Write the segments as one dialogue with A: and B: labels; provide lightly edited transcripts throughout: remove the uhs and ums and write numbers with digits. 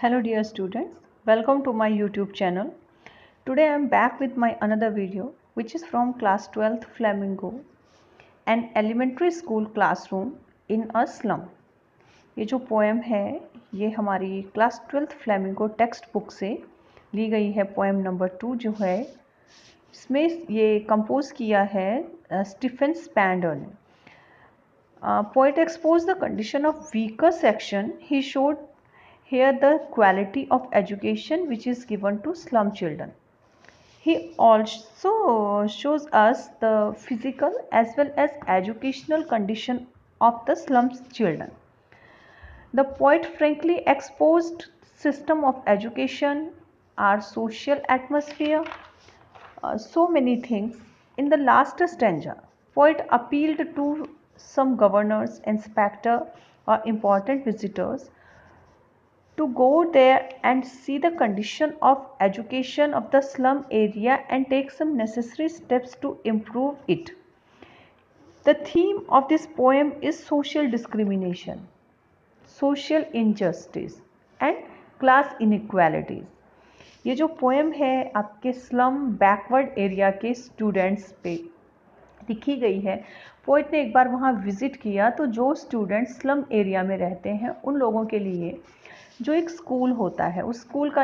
A: Hello dear students, welcome to my YouTube channel. Today I am back with my another video which is from class 12th Flamingo, an elementary school classroom in a slum. ये जो poem है ये हमारी class 12th flamingo text book से ली गई है। Poem number 2 जो है इसमें ये कंपोज किया है स्टीफन स्पैंडर ने। Poet exposed the condition of weaker section. He showed here the quality of education which is given to slum children. He also shows us the physical as well as educational condition of the slum children. The poet frankly exposed system of education, our social atmosphere, so many things. In the last stanza, poet appealed to some governors, inspector, or important visitors to go there and see the condition of education of the slum area and take some necessary steps to improve it. The theme of this poem is social discrimination, social injustice and class inequalities. ये जो poem है आपके slum backward area के students पे लिखी गई है। Poet ने एक बार वहाँ विज़िट किया तो जो स्टूडेंट्स स्लम एरिया में रहते हैं उन लोगों के लिए जो एक स्कूल होता है, उस स्कूल का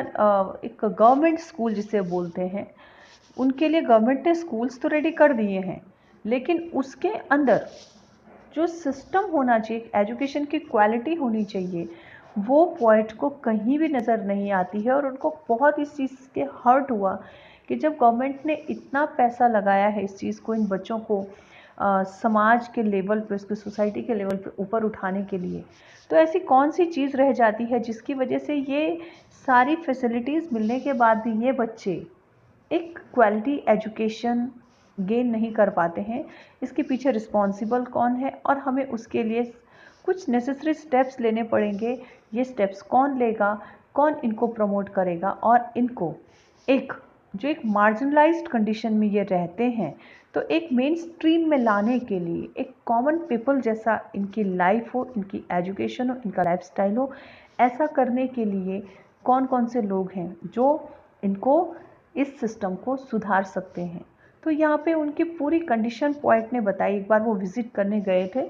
A: एक गवर्नमेंट स्कूल जिसे बोलते हैं, उनके लिए गवर्नमेंट ने स्कूल्स तो रेडी कर दिए हैं, लेकिन उसके अंदर जो सिस्टम होना चाहिए, एजुकेशन की क्वालिटी होनी चाहिए, वो पोएट को कहीं भी नज़र नहीं आती है। और उनको बहुत इस चीज़ के हर्ट हुआ कि जब गवर्नमेंट ने इतना पैसा लगाया है इस चीज़ को, इन बच्चों को समाज के लेवल पे, उसके सोसाइटी के लेवल पे ऊपर उठाने के लिए, तो ऐसी कौन सी चीज़ रह जाती है जिसकी वजह से ये सारी फैसिलिटीज़ मिलने के बाद भी ये बच्चे एक क्वालिटी एजुकेशन गेन नहीं कर पाते हैं। इसके पीछे रिस्पॉन्सिबल कौन है और हमें उसके लिए कुछ नेसेसरी स्टेप्स लेने पड़ेंगे। ये स्टेप्स कौन लेगा, कौन इनको प्रमोट करेगा और इनको एक जो एक मार्जिनलाइज्ड कंडीशन में ये रहते हैं तो एक मेन स्ट्रीम में लाने के लिए, एक कॉमन पीपल जैसा इनकी लाइफ हो, इनकी एजुकेशन हो, इनका लाइफस्टाइल हो, ऐसा करने के लिए कौन कौन से लोग हैं जो इनको इस सिस्टम को सुधार सकते हैं। तो यहाँ पे उनकी पूरी कंडीशन पोएट ने बताई। एक बार वो विज़िट करने गए थे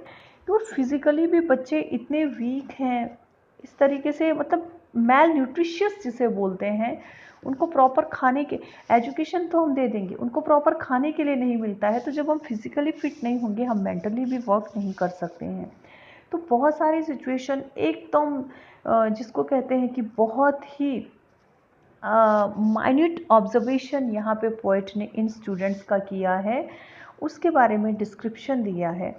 A: तो फिज़िकली भी बच्चे इतने वीक हैं, इस तरीके से, मतलब मैल न्यूट्रिशियस जिसे बोलते हैं, उनको प्रॉपर खाने के, एजुकेशन तो हम दे देंगे, उनको प्रॉपर खाने के लिए नहीं मिलता है। तो जब हम फिज़िकली फिट नहीं होंगे, हम मेंटली भी वर्क नहीं कर सकते हैं। तो बहुत सारी सिचुएशन एकदम जिसको कहते हैं कि बहुत ही माइन्यूट ऑब्जर्वेशन यहाँ पे पोएट ने इन स्टूडेंट्स का किया है, उसके बारे में डिस्क्रिप्शन दिया है।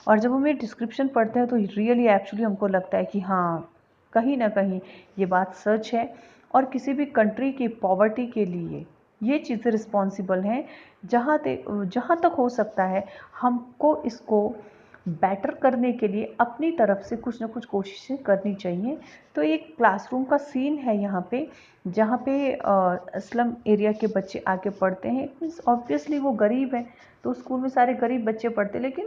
A: और जब हम ये डिस्क्रिप्शन पढ़ते हैं तो रियली एक्चुअली हमको लगता है कि हाँ, कहीं ना कहीं ये बात सच है। और किसी भी कंट्री की पॉवर्टी के लिए ये चीज़ें रिस्पॉन्सिबल हैं। जहाँ तक हो सकता है हमको इसको बेटर करने के लिए अपनी तरफ से कुछ ना कुछ कोशिशें करनी चाहिए। तो एक क्लासरूम का सीन है यहाँ पे, जहाँ पे स्लम एरिया के बच्चे आके पढ़ते हैं। मीन्स ऑब्वियसली वो गरीब हैं तो स्कूल में सारे गरीब बच्चे पढ़ते हैं, लेकिन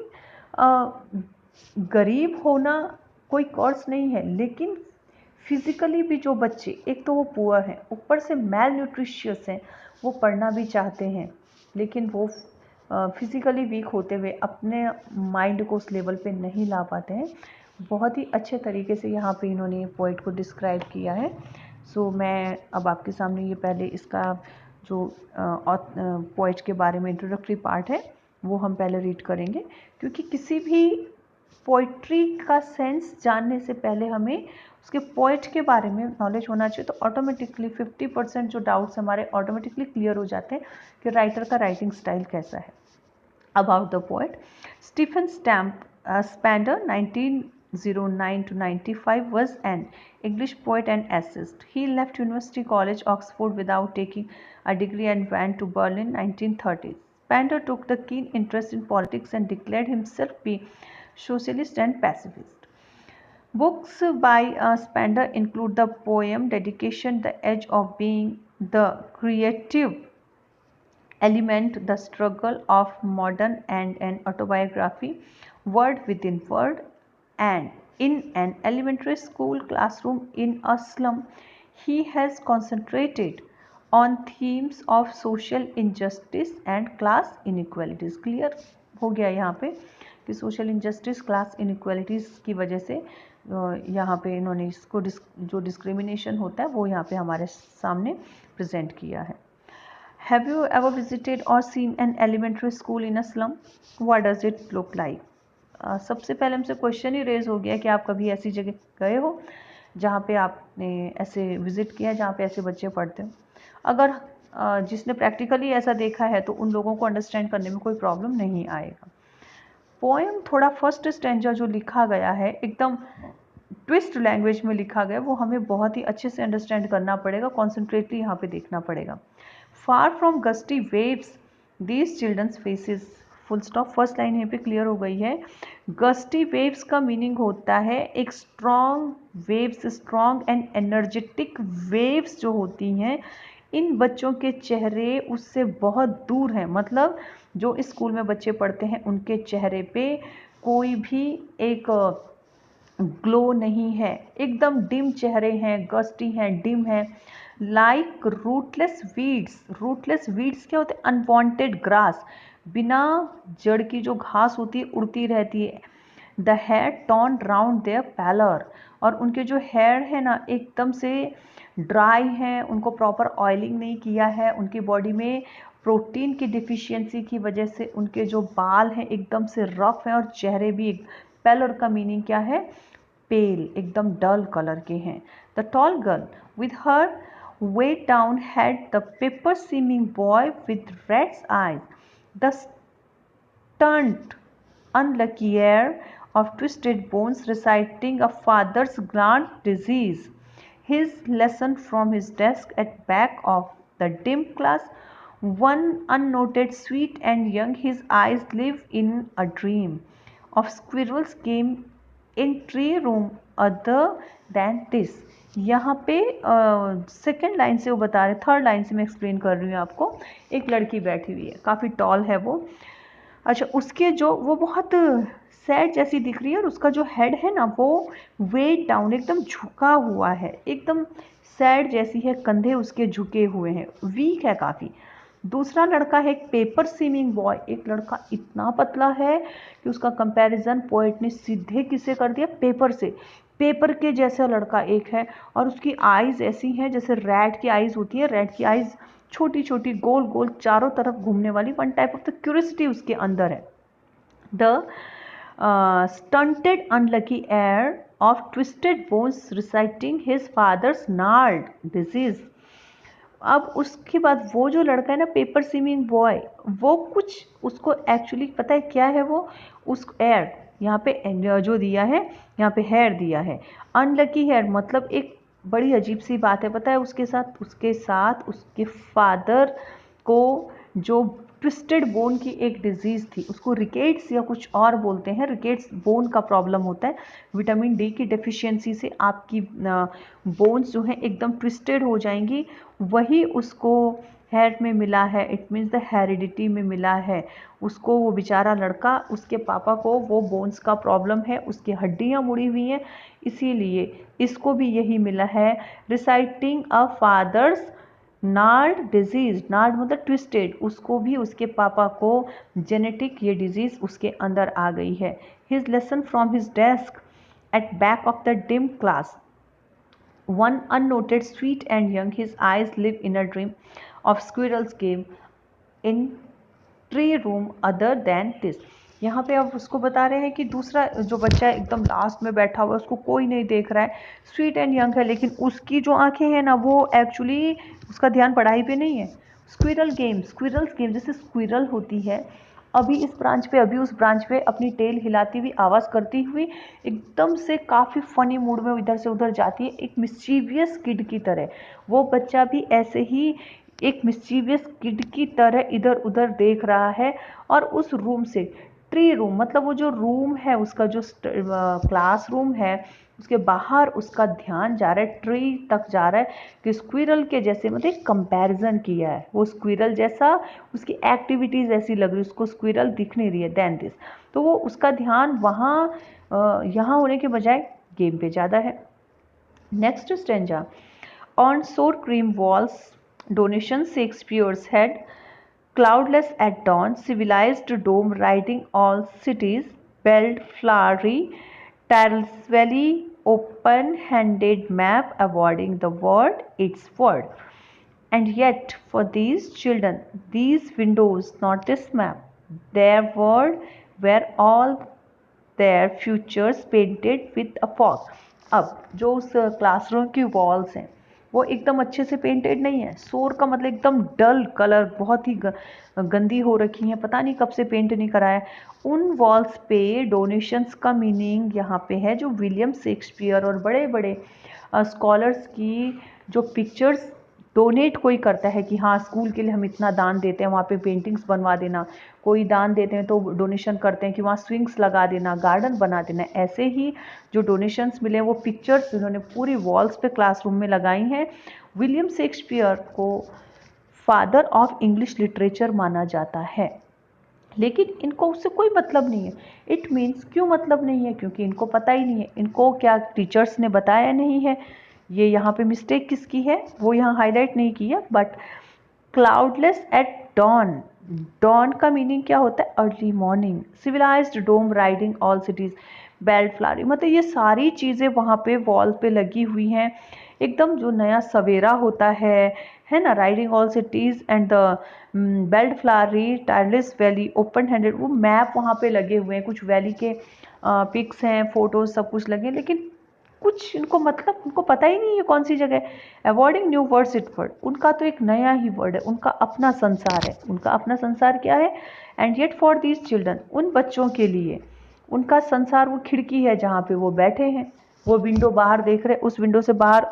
A: गरीब होना कोई कर्स नहीं है, लेकिन फिज़िकली भी जो बच्चे, एक तो वो पुअर हैं, ऊपर से मैल न्यूट्रिशियस हैं, वो पढ़ना भी चाहते हैं लेकिन वो फिज़िकली वीक होते हुए अपने माइंड को उस लेवल पे नहीं ला पाते हैं। बहुत ही अच्छे तरीके से यहाँ पे इन्होंने पोएट को डिस्क्राइब किया है। सो मैं अब आपके सामने ये पहले इसका जो पोएट के बारे में इंट्रोडक्टरी पार्ट है वो हम पहले रीड करेंगे, क्योंकि किसी भी पोइट्री का सेंस जानने से पहले हमें उसके पोएट के बारे में नॉलेज होना चाहिए। तो ऑटोमेटिकली 50% जो डाउट्स हमारे ऑटोमेटिकली क्लियर हो जाते हैं कि राइटर का राइटिंग स्टाइल कैसा है। About the poet, Stephen Spender, 1909 to 95, was an English poet and essayist. He left University College Oxford without taking a degree and went to Berlin 1930s. Spender took the keen interest in politics and declared himself be socialist and pacifist. Books by Spender include the poem Dedication, The Edge of Being, The Creative Element, The Struggle of Modern, and an autobiography, Word Within Word, and In an Elementary School Classroom in a Slum. He has concentrated on themes of social injustice and class inequalities. Clear हो गया यहाँ पे कि social injustice, class inequalities की वजह से यहाँ पे इन्होंने इसको जो डिस्क्रिमिनेशन होता है वो यहाँ पे हमारे सामने प्रेजेंट किया है. Have you ever visited or seen an elementary school in a slum? What does it look like? सबसे पहले हमसे क्वेश्चन ही रेज हो गया कि आप कभी ऐसी जगह गए हो जहाँ पे आपने ऐसे विजिट किया जहाँ पे ऐसे बच्चे पढ़ते हो. अगर जिसने प्रैक्टिकली ऐसा देखा है तो उन लोगों को अंडरस्टैंड करने में कोई प्रॉब्लम नहीं आएगा. पोएम थोड़ा फर्स्ट स्टैंजा जो लिखा गया है एकदम ट्विस्ट लैंग्वेज में लिखा गया, वो हमें बहुत ही अच्छे से अंडरस्टैंड करना पड़ेगा, कॉन्सेंट्रेटली यहाँ पे देखना पड़ेगा. Far from gusty waves these children's faces, full stop. First line यहाँ पे क्लियर हो गई है. गस्टी वेव्स का मीनिंग होता है एक strong waves, strong and energetic waves जो होती हैं, इन बच्चों के चेहरे उससे बहुत दूर हैं. मतलब जो स्कूल में बच्चे पढ़ते हैं उनके चेहरे पे कोई भी एक ग्लो नहीं है, एकदम डिम चेहरे हैं, गस्टी हैं, डिम है. Like rootless weeds. Rootless weeds क्या होते हैं? अनवांटेड ग्रास, बिना जड़ की जो घास होती है उड़ती रहती है. The hair turn round their pallor, और उनके जो हेयर है ना एकदम से ड्राई हैं, उनको प्रॉपर ऑयलिंग नहीं किया है, उनकी बॉडी में प्रोटीन की डिफिशियंसी की वजह से उनके जो बाल हैं एकदम से रफ हैं और चेहरे भी. पैलर का मीनिंग क्या है? पेल, एकदम डल कलर के हैं. The tall girl with her weighed down head, the paper seeming boy with rat's eyes, the stunned unlucky heir of twisted bones reciting a father's grand disease, his lesson from his desk at back of the dim class, one unnoted, sweet and young, his eyes live in a dream of squirrels game in tree room other than this. यहाँ पे second line से वो बता रहे, third line से मैं explain कर रही हूँ आपको. एक लड़की बैठी हुई है, काफ़ी टॉल है वो. अच्छा, उसके जो वो बहुत सैड जैसी दिख रही है और उसका जो हेड है ना वो वेट डाउन, एकदम झुका हुआ है, एकदम सैड जैसी है, कंधे उसके झुके हुए हैं, वीक है काफ़ी. दूसरा लड़का है एक पेपर सीमिंग बॉय. एक लड़का इतना पतला है कि उसका कंपैरिजन पोएट ने सीधे किससे कर दिया? पेपर से. पेपर के जैसा लड़का एक है और उसकी आईज ऐसी हैं जैसे रैट की आईज होती है. रैट की आईज छोटी छोटी, गोल गोल, चारों तरफ घूमने वाली. One type of the curiosity उसके अंदर है. The stunted unlucky heir of twisted bones reciting his father's gnarled disease. अब उसके बाद वो जो लड़का है ना पेपर सीमिंग बॉय, वो कुछ उसको एक्चुअली पता है क्या है वो? उस एयर यहाँ पे जो दिया है, यहाँ पे हेयर दिया है, अनलकी हेयर. मतलब एक बड़ी अजीब सी बात है, पता है उसके साथ उसके फादर को जो ट्विस्टेड बोन की एक डिजीज़ थी, उसको रिकेट्स या कुछ और बोलते हैं. रिकेट्स बोन का प्रॉब्लम होता है. विटामिन डी की डेफिशिएंसी से आपकी बोन्स जो हैं एकदम ट्विस्टेड हो जाएंगी. वही उसको हेयर में मिला है. इट मीन्स द हेरिडिटी में मिला है उसको. वो बेचारा लड़का, उसके पापा को वो बोन्स का प्रॉब्लम है, उसकी हड्डियाँ मुड़ी हुई हैं, इसीलिए इसको भी यही मिला है. रिसाइटिंग अ फादर्स नार्ड डिजीज. नार्ड मतलब ट्विस्टेड. उसको भी, उसके पापा को जेनेटिक ये डिजीज़ उसके अंदर आ गई है. His lesson from his desk at back of the dim class, one unnoted, sweet and young, his eyes live in a dream of squirrels game in tree room other than this. यहाँ पे अब उसको बता रहे हैं कि दूसरा जो बच्चा है एकदम लास्ट में बैठा हुआ है, उसको कोई नहीं देख रहा है, स्वीट एंड यंग है, लेकिन उसकी जो आंखें हैं ना वो एक्चुअली उसका ध्यान पढ़ाई पे नहीं है. स्क्विरल्स गेम, जैसे स्क्विरल होती है, अभी इस ब्रांच पे, अभी उस ब्रांच पे अपनी टेल हिलाती हुई, आवाज़ करती हुई, एकदम से काफ़ी फ़नी मूड में इधर से उधर जाती है, एक मिस्चीवियस किड की तरह. वो बच्चा भी ऐसे ही एक मिस्चीवियस किड की तरह इधर उधर देख रहा है. और उस रूम से, ट्री रूम मतलब वो जो रूम है उसका, जो क्लास रूम है, उसके बाहर उसका ध्यान जा रहा है, ट्री तक जा रहा है कि स्क्विरल के जैसे, मतलब कंपैरिजन किया है, वो स्क्विरल जैसा, उसकी एक्टिविटीज़ ऐसी लग रही, उसको स्क्विरल दिख नहीं रही है देन दिस. तो वो उसका ध्यान वहाँ यहाँ होने के बजाय गेम पे ज़्यादा है. Next stanza. On sour cream walls, donation Shakespeare's head, cloudless at dawn, civilized dome riding all cities, belled flowery, Tyrrell's Valley, open-handed map avoiding the word its word. And yet, for these children, these windows, not this map, their world were all their futures painted with a fog. अब जो उस classroom की walls हैं वो एकदम अच्छे से painted नहीं है। सोर का मतलब एकदम डल कलर, बहुत ही गंदी हो रखी हैं, पता नहीं कब से पेंट नहीं कराया। उन वॉल्स पे डोनेशंस का मीनिंग यहाँ पे है जो विलियम शेक्सपियर और बड़े बड़े स्कॉलर्स की जो पिक्चर्स डोनेट कोई करता है कि हाँ स्कूल के लिए हम इतना दान देते हैं, वहाँ पे पेंटिंग्स बनवा देना, कोई दान देते हैं तो डोनेशन करते हैं कि वहाँ स्विंग्स लगा देना, गार्डन बना देना। ऐसे ही जो डोनेशंस मिले वो पिक्चर्स उन्होंने पूरी वॉल्स पे क्लासरूम में लगाई हैं। विलियम शेक्सपियर को फादर ऑफ इंग्लिश लिटरेचर माना जाता है, लेकिन इनको उससे कोई मतलब नहीं है। इट मीन्स क्यों मतलब नहीं है? क्योंकि इनको पता ही नहीं है, इनको क्या टीचर्स ने बताया नहीं है। ये यहाँ पे मिस्टेक किसकी है वो यहाँ हाईलाइट नहीं की है। But cloudless at dawn, dawn का मीनिंग क्या होता है? Early morning. Civilised dome riding all cities, belled flowering, मतलब ये सारी चीज़ें वहाँ पे वॉल पे लगी हुई हैं। एकदम जो नया सवेरा होता है ना, riding all cities and the belt flowery, tireless valley, open handed, वो मैप वहाँ पे लगे हुए हैं, कुछ वैली के पिक्स हैं, फोटोज सब कुछ लगे, लेकिन कुछ इनको मतलब उनको पता ही नहीं है कौन सी जगह। Avoiding new words it word, उनका तो एक नया ही वर्ड है, उनका अपना संसार है। उनका अपना संसार क्या है? And yet for these children, उन बच्चों के लिए उनका संसार वो खिड़की है जहाँ पे वो बैठे हैं, वो विंडो बाहर देख रहे, उस विंडो से बाहर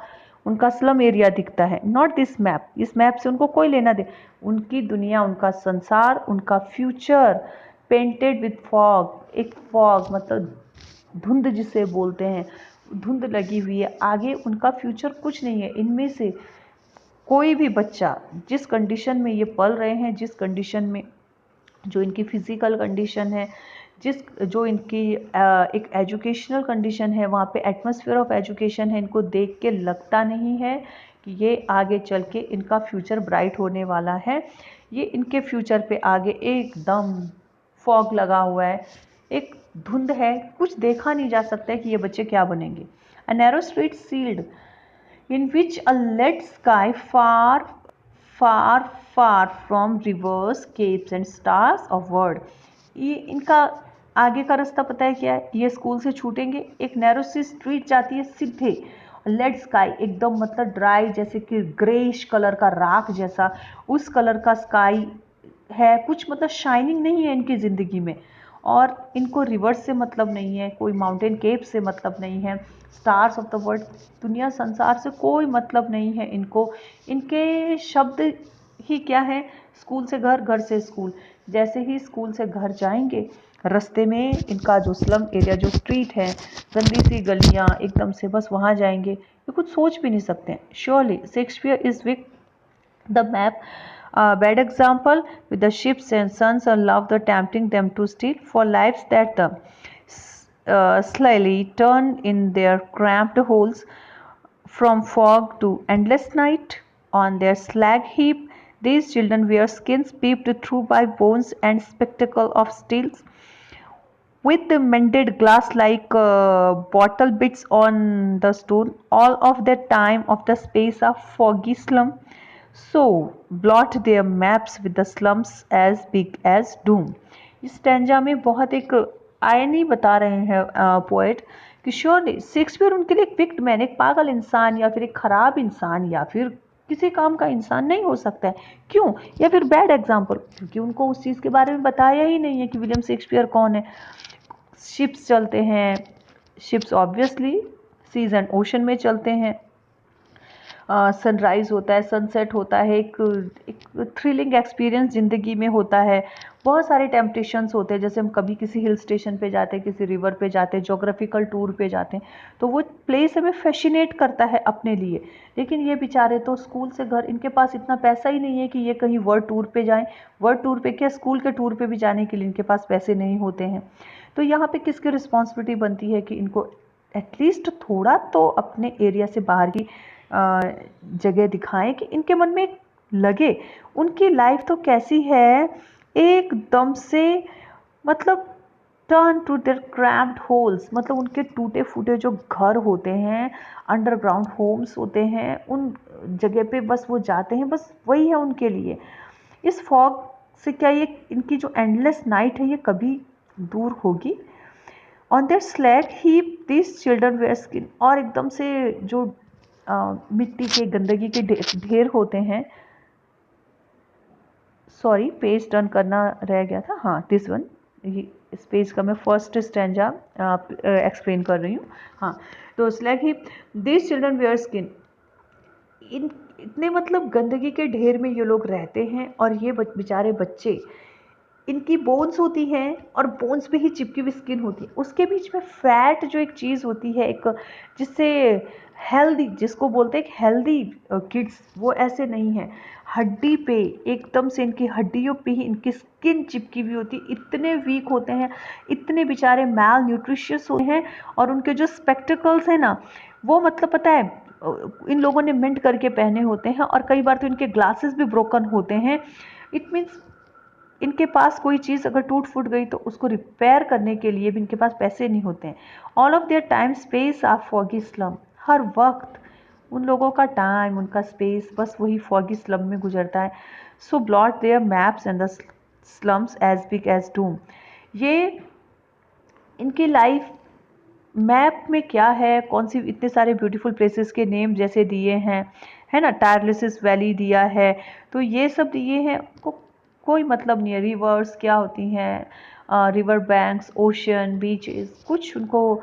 A: उनका स्लम एरिया दिखता है। नॉट दिस मैप, इस मैप से उनको कोई लेना दे। उनकी दुनिया, उनका संसार, उनका फ्यूचर पेंटेड विथ फॉग, एक फॉग मतलब धुंध जिसे बोलते हैं, धुंध लगी हुई है, आगे उनका फ्यूचर कुछ नहीं है। इनमें से कोई भी बच्चा जिस कंडीशन में ये पल रहे हैं, जिस कंडीशन में जो इनकी फिजिकल कंडीशन है, जो इनकी एक एजुकेशनल कंडीशन है, वहाँ पे एटमॉस्फेयर ऑफ एजुकेशन है, इनको देख के लगता नहीं है कि ये आगे चल के इनका फ्यूचर ब्राइट होने वाला है। ये इनके फ्यूचर पे आगे एकदम फॉग लगा हुआ है, एक धुंध है, कुछ देखा नहीं जा सकता है कि ये बच्चे क्या बनेंगे। A narrow street sealed in which a lead sky far far far from rivers, capes and stars of world। ये इनका आगे का रास्ता पता है क्या है? ये स्कूल से छूटेंगे, एक नैरो सी स्ट्रीट जाती है सीधे, लेड स्काई एकदम मतलब ड्राई, जैसे कि ग्रेइश कलर का, राख जैसा उस कलर का स्काई है, कुछ मतलब शाइनिंग नहीं है इनकी ज़िंदगी में। और इनको रिवर्स से मतलब नहीं है, कोई माउंटेन केप से मतलब नहीं है, स्टार्स ऑफ द वर्ल्ड, दुनिया संसार से कोई मतलब नहीं है इनको। इनके शब्द ही क्या है? स्कूल से घर, घर से स्कूल। जैसे ही स्कूल से घर जाएंगे, रास्ते में इनका जो स्लम एरिया, जो स्ट्रीट है, गंदी सी गलियाँ, एकदम से बस वहाँ जाएंगे, ये कुछ सोच भी नहीं सकते हैं। Surely Shakespeare is with the map a bad example, with the ships and suns and love the tempting them to steal for lives that the slyly turn in their cramped holes from fog to endless night. On their slag heap these children wear skins peeped through by bones and spectacle of steels, with the mended glass like bottle bits on the stone, all of the time of the space of foggy slum, so blot their maps with the slums as big as doom। इस stanza में बहुत एक आयनी बता रहे हैं poet कि surely Shakespeare उनके लिए एक विक्ट मैन, एक पागल इंसान या फिर एक खराब इंसान या फिर किसी काम का इंसान नहीं हो सकता है। क्यों? या फिर बैड एग्जाम्पल, क्योंकि उनको उस चीज़ के बारे में बताया ही नहीं है कि विलियम शेक्सपियर कौन है। शिप्स चलते हैं, ships obviously seas and ocean में चलते हैं, सनराइज़ होता है, सनसेट होता है, एक थ्रिलिंग एक्सपीरियंस ज़िंदगी में होता है। बहुत सारे टेम्पटेशंस होते हैं, जैसे हम कभी किसी हिल स्टेशन पे जाते हैं, किसी रिवर पे जाते हैं, जोग्राफिकल टूर पे जाते हैं, तो वो प्लेस हमें फैसिनेट करता है अपने लिए। लेकिन ये बेचारे तो स्कूल से घर, इनके पास इतना पैसा ही नहीं है कि ये कहीं वर्ल्ड टूर पे जाएं। वर्ल्ड टूर पे क्या, स्कूल के टूर पे भी जाने के लिए इनके पास पैसे नहीं होते हैं। तो यहाँ पे किसकी रिस्पॉन्सिबिलिटी बनती है कि इनको एटलीस्ट थोड़ा तो अपने एरिया से बाहर की जगह दिखाएं कि इनके मन में लगे उनकी लाइफ तो कैसी है, एकदम से मतलब turn to their cramped holes, मतलब उनके टूटे फूटे जो घर होते हैं, अंडरग्राउंड होम्स होते हैं, उन जगह पे बस वो जाते हैं, बस वही है उनके लिए। इस फॉग से क्या ये इनकी जो एंडलेस नाइट है ये कभी दूर होगी? On their slag heap this children wear skin, और एकदम से जो मिट्टी के गंदगी के ढेर होते हैं, सॉरी पेज टर्न करना रह गया था, हाँ दिस वन, इस पेज का मैं फर्स्ट स्टैंजा एक्सप्लेन कर रही हूँ। हाँ, तो slag heap this children wear skin, इन इतने मतलब गंदगी के ढेर में ये लोग रहते हैं, और ये बेचारे बच्चे, इनकी बोन्स होती हैं और बोन्स पे ही चिपकी हुई स्किन होती है, उसके बीच में फैट जो एक चीज़ होती है, एक जिससे हेल्दी, जिसको बोलते हैं एक हेल्दी किड्स, वो ऐसे नहीं है। हड्डी पे एकदम से इनकी हड्डियों पे ही इनकी स्किन चिपकी हुई होती है, इतने वीक होते हैं, इतने बेचारे मैल न्यूट्रिशियस होते हैं। और उनके जो स्पेक्टिकल्स हैं ना, वो मतलब पता है इन लोगों ने मिंट करके पहने होते हैं, और कई बार तो इनके ग्लासेस भी ब्रोकन होते हैं। इट मीन्स इनके पास कोई चीज़ अगर टूट फूट गई तो उसको रिपेयर करने के लिए भी इनके पास पैसे नहीं होते हैं। All of their time space are foggy slum, हर वक्त उन लोगों का टाइम, उनका स्पेस बस वही फॉगी स्लम में गुजरता है। So blot their maps and the slums as big as doom, ये इनकी लाइफ मैप में क्या है, कौन सी इतने सारे ब्यूटीफुल प्लेसेस के नेम जैसे दिए हैं, है ना, टायरलिसिस वैली दिया है, तो ये सब दिए हैं, कोई मतलब नहीं है। रिवर्स क्या होती हैं, रिवर बैंक्स, ओशन, बीचेस, कुछ उनको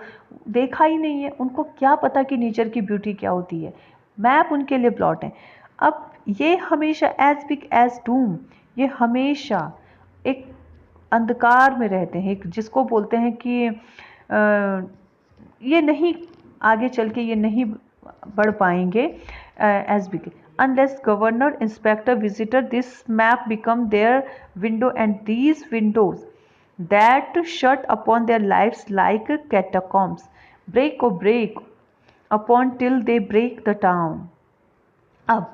A: देखा ही नहीं है, उनको क्या पता कि नेचर की ब्यूटी क्या होती है। मैप उनके लिए प्लॉट है। अब ये हमेशा एज बिग एज डूम, ये हमेशा एक अंधकार में रहते हैं, एक जिसको बोलते हैं कि ये नहीं, आगे चल के ये नहीं बढ़ पाएंगे as big unless governor, inspector, visitor, this map become their window, and these windows that shut upon their lives like catacombs break upon till they break the town। अब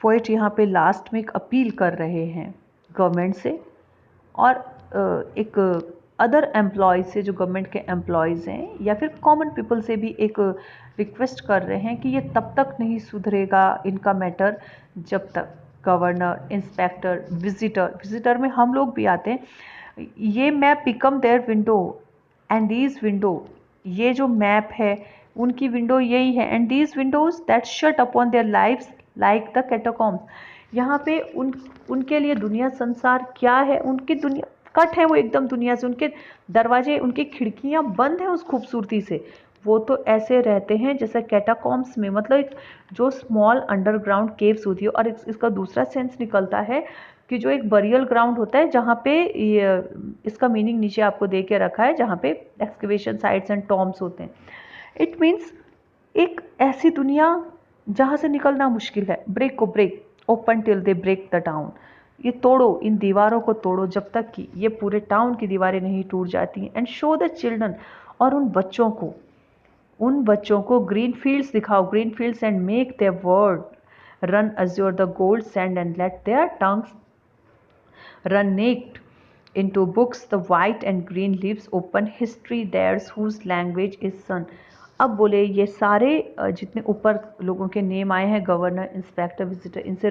A: पोइट यहाँ पे लास्ट में एक अपील कर रहे हैं government से, और एक अदर एम्प्लॉयज़ से, जो गवर्नमेंट के एम्प्लॉयज़ हैं, या फिर कॉमन पीपल से भी एक रिक्वेस्ट कर रहे हैं कि ये तब तक नहीं सुधरेगा इनका मैटर जब तक गवर्नर, इंस्पेक्टर, विजिटर में हम लोग भी आते हैं, ये map become their window and these window, ये जो मैप है उनकी विंडो यही है, and these Windows that shut upon their lives like the catacombs, यहाँ पे उनके लिए दुनिया संसार क्या है, उनकी दुनिया कट है वो एकदम दुनिया से, उनके दरवाजे, उनकी खिड़कियाँ बंद हैं उस खूबसूरती से, वो तो ऐसे रहते हैं जैसे कैटाकॉम्स में, मतलब एक जो स्मॉल अंडरग्राउंड केव्स होती है। और इसका दूसरा सेंस निकलता है कि जो एक बरियल ग्राउंड होता है, जहाँ पे इसका मीनिंग नीचे आपको दे के रखा है, जहाँ पे एक्सकवेशन साइट्स एंड टॉम्ब्स होते हैं। इट मीन्स एक ऐसी दुनिया जहाँ से निकलना मुश्किल है। ब्रेक को break open till they break the town, ये तोड़ो, इन दीवारों को तोड़ो जब तक कि ये पूरे टाउन की दीवारें नहीं टूट जाती हैं। एंड शो द चिल्ड्रन, और उन बच्चों को ग्रीन फील्ड्स दिखाओ, green fields, and make their word run azure the gold sand, and let their tongues run naked into books, the white and green leaves open history theirs whose language is sun। अब बोले ये सारे जितने ऊपर लोगों के name आए हैं, गवर्नर, इंस्पेक्टर, विजिटर, इनसे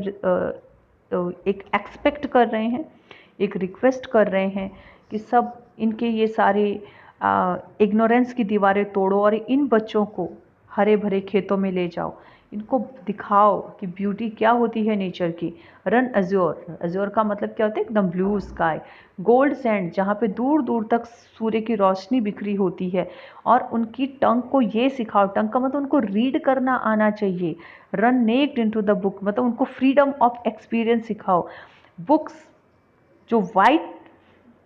A: एक एक्सपेक्ट कर रहे हैं, एक रिक्वेस्ट कर रहे हैं कि सब इनके ये सारे इग्नोरेंस की दीवारें तोड़ो, और इन बच्चों को हरे भरे खेतों में ले जाओ, इनको दिखाओ कि ब्यूटी क्या होती है नेचर की। रन अज्योर, अज्योर का मतलब क्या होता है, एकदम ब्लू स्काई, गोल्ड सैंड, जहाँ पे दूर दूर तक सूर्य की रोशनी बिखरी होती है, और उनकी टंग को ये सिखाओ, टंग का मतलब उनको रीड करना आना चाहिए। Run naked into the book, मतलब उनको फ्रीडम ऑफ एक्सपीरियंस सिखाओ। बुक्स, जो वाइट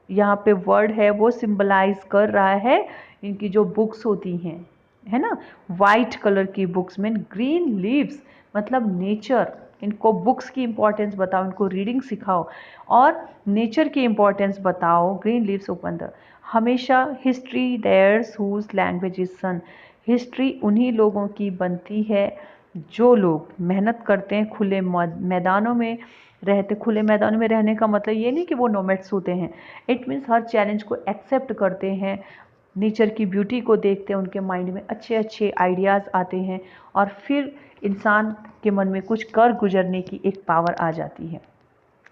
A: यहाँ पे वर्ड है वो सिंबलाइज कर रहा है इनकी जो बुक्स होती हैं, है ना, वाइट कलर की बुक्स में। ग्रीन लीव्स मतलब नेचर, इनको बुक्स की इंपॉर्टेंस बताओ, इनको रीडिंग सिखाओ और नेचर की इंपॉर्टेंस बताओ। ग्रीन लीव्स ओपन द, हमेशा history theirs whose language is sun, history उन्हीं लोगों की बनती है जो लोग मेहनत करते हैं, खुले मैदानों में रहते, खुले मैदानों में रहने का मतलब ये नहीं कि वो नोमैड्स होते हैं, इट मीन्स हर चैलेंज को एक्सेप्ट करते हैं, नेचर की ब्यूटी को देखते हैं, उनके माइंड में अच्छे अच्छे आइडियाज़ आते हैं और फिर इंसान के मन में कुछ कर गुजरने की एक पावर आ जाती है।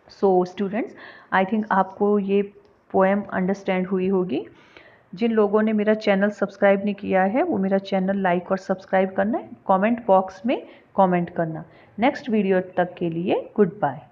A: सो स्टूडेंट्स, आई थिंक आपको ये पोएम अंडरस्टैंड हुई होगी। जिन लोगों ने मेरा चैनल सब्सक्राइब नहीं किया है वो मेरा चैनल लाइक और सब्सक्राइब करना है, कमेंट बॉक्स में कमेंट करना। नेक्स्ट वीडियो तक के लिए गुड बाय।